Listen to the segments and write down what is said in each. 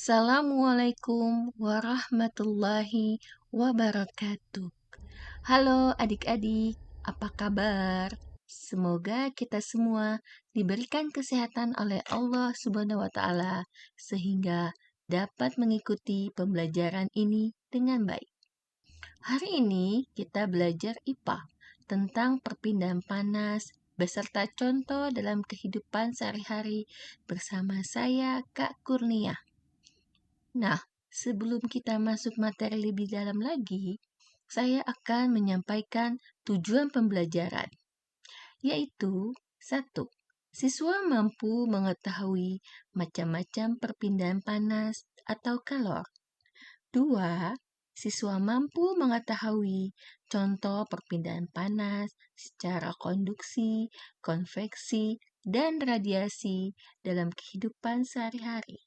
Assalamualaikum warahmatullahi wabarakatuh. Halo adik-adik, apa kabar? Semoga kita semua diberikan kesehatan oleh Allah Subhanahu wa Ta'ala, sehingga dapat mengikuti pembelajaran ini dengan baik. Hari ini kita belajar IPA tentang perpindahan panas beserta contoh dalam kehidupan sehari-hari bersama saya, Kak Kurnia. Nah, sebelum kita masuk materi lebih dalam lagi, saya akan menyampaikan tujuan pembelajaran, yaitu 1. Siswa mampu mengetahui macam-macam perpindahan panas atau kalor. 2. Siswa mampu mengetahui contoh perpindahan panas secara konduksi, konveksi, dan radiasi dalam kehidupan sehari-hari.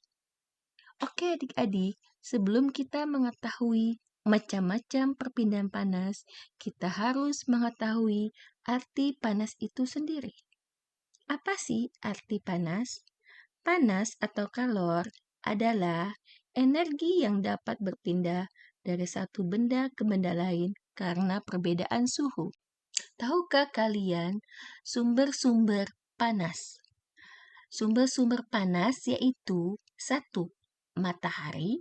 Oke adik-adik, sebelum kita mengetahui macam-macam perpindahan panas, kita harus mengetahui arti panas itu sendiri. Apa sih arti panas? Panas atau kalor adalah energi yang dapat berpindah dari satu benda ke benda lain karena perbedaan suhu. Tahukah kalian sumber-sumber panas? Sumber-sumber panas yaitu 1. Matahari,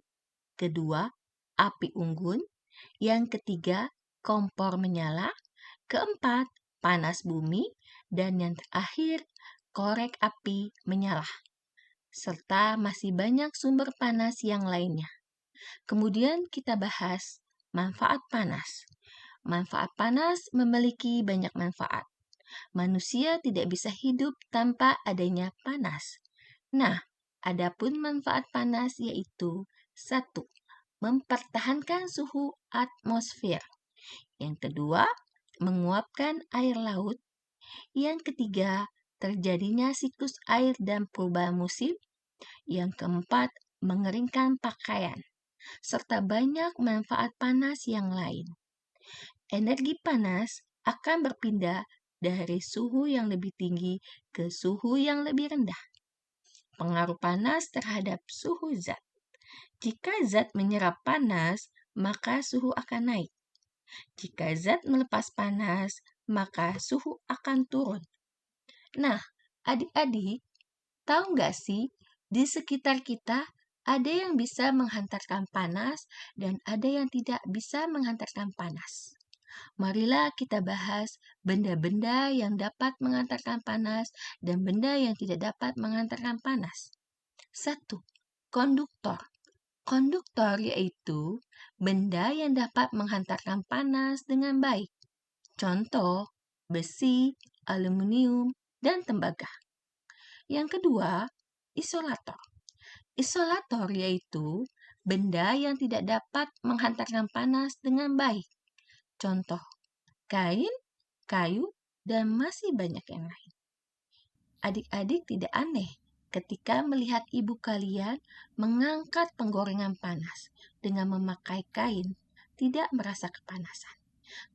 kedua, api unggun, yang ketiga, kompor menyala, keempat, panas bumi, dan yang terakhir, korek api menyala. Serta masih banyak sumber panas yang lainnya. Kemudian kita bahas manfaat panas. Manfaat panas memiliki banyak manfaat. Manusia tidak bisa hidup tanpa adanya panas. Nah, adapun manfaat panas yaitu 1. Mempertahankan suhu atmosfer. Yang kedua, menguapkan air laut. Yang ketiga, terjadinya siklus air dan perubahan musim. Yang keempat, mengeringkan pakaian. Serta banyak manfaat panas yang lain. Energi panas akan berpindah dari suhu yang lebih tinggi ke suhu yang lebih rendah. Pengaruh panas terhadap suhu zat. Jika zat menyerap panas, maka suhu akan naik. Jika zat melepas panas, maka suhu akan turun. Nah, adik-adik, tahu nggak sih, di sekitar kita ada yang bisa menghantarkan panas dan ada yang tidak bisa menghantarkan panas. Marilah kita bahas benda-benda yang dapat mengantarkan panas dan benda yang tidak dapat mengantarkan panas. 1. Konduktor. Konduktor yaitu benda yang dapat menghantarkan panas dengan baik. Contoh, besi, aluminium, dan tembaga. Yang kedua, isolator. Isolator yaitu benda yang tidak dapat menghantarkan panas dengan baik. Contoh, kain, kayu, dan masih banyak yang lain. Adik-adik tidak aneh ketika melihat ibu kalian mengangkat penggorengan panas dengan memakai kain, tidak merasa kepanasan.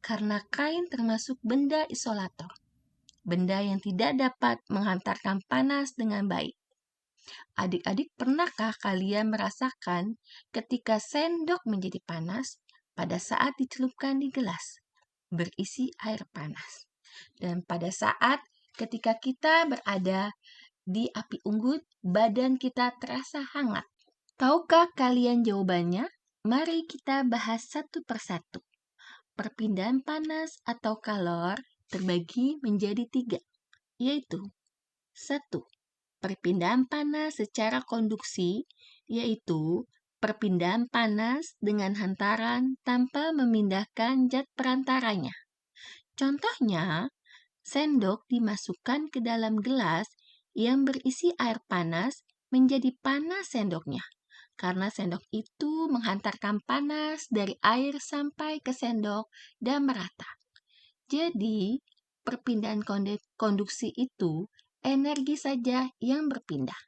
Karena kain termasuk benda isolator, benda yang tidak dapat menghantarkan panas dengan baik. Adik-adik, pernahkah kalian merasakan ketika sendok menjadi panas pada saat dicelupkan di gelas berisi air panas? Dan pada saat ketika kita berada di api unggun, badan kita terasa hangat. Tahukah kalian jawabannya? Mari kita bahas satu persatu. Perpindahan panas atau kalor terbagi menjadi 3, yaitu 1. Perpindahan panas secara konduksi, yaitu perpindahan panas dengan hantaran tanpa memindahkan zat perantaranya. Contohnya, sendok dimasukkan ke dalam gelas yang berisi air panas menjadi panas sendoknya, karena sendok itu menghantarkan panas dari air sampai ke sendok dan merata. Jadi, perpindahan konduksi itu energi saja yang berpindah.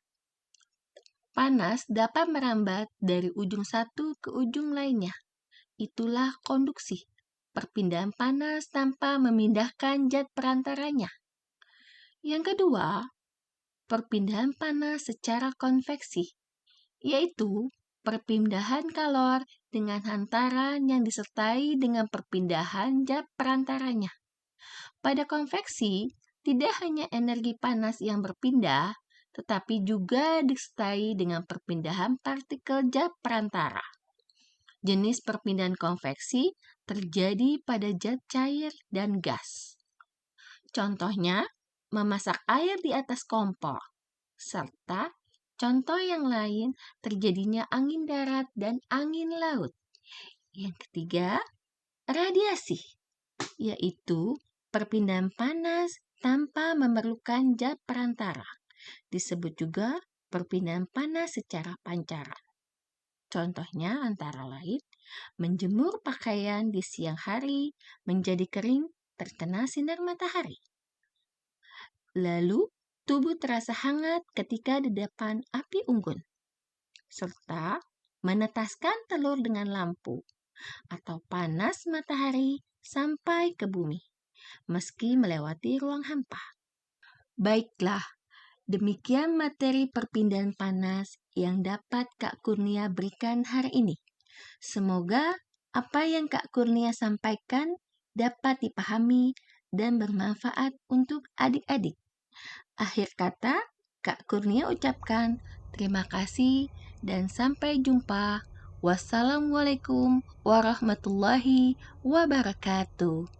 Panas dapat merambat dari ujung satu ke ujung lainnya. Itulah konduksi, perpindahan panas tanpa memindahkan zat perantaranya. Yang kedua, perpindahan panas secara konveksi, yaitu perpindahan kalor dengan hantaran yang disertai dengan perpindahan zat perantaranya. Pada konveksi, tidak hanya energi panas yang berpindah, tetapi juga disertai dengan perpindahan partikel zat perantara. Jenis perpindahan konveksi terjadi pada zat cair dan gas. Contohnya, memasak air di atas kompor, serta contoh yang lain terjadinya angin darat dan angin laut. Yang ketiga, radiasi, yaitu perpindahan panas tanpa memerlukan zat perantara. Disebut juga perpindahan panas secara pancaran. Contohnya antara lain, menjemur pakaian di siang hari menjadi kering terkena sinar matahari. Lalu, tubuh terasa hangat ketika di depan api unggun, serta menetaskan telur dengan lampu atau panas matahari sampai ke bumi, meski melewati ruang hampa. Baiklah, demikian materi perpindahan panas yang dapat Kak Kurnia berikan hari ini. Semoga apa yang Kak Kurnia sampaikan dapat dipahami dan bermanfaat untuk adik-adik. Akhir kata, Kak Kurnia ucapkan terima kasih dan sampai jumpa. Wassalamualaikum warahmatullahi wabarakatuh.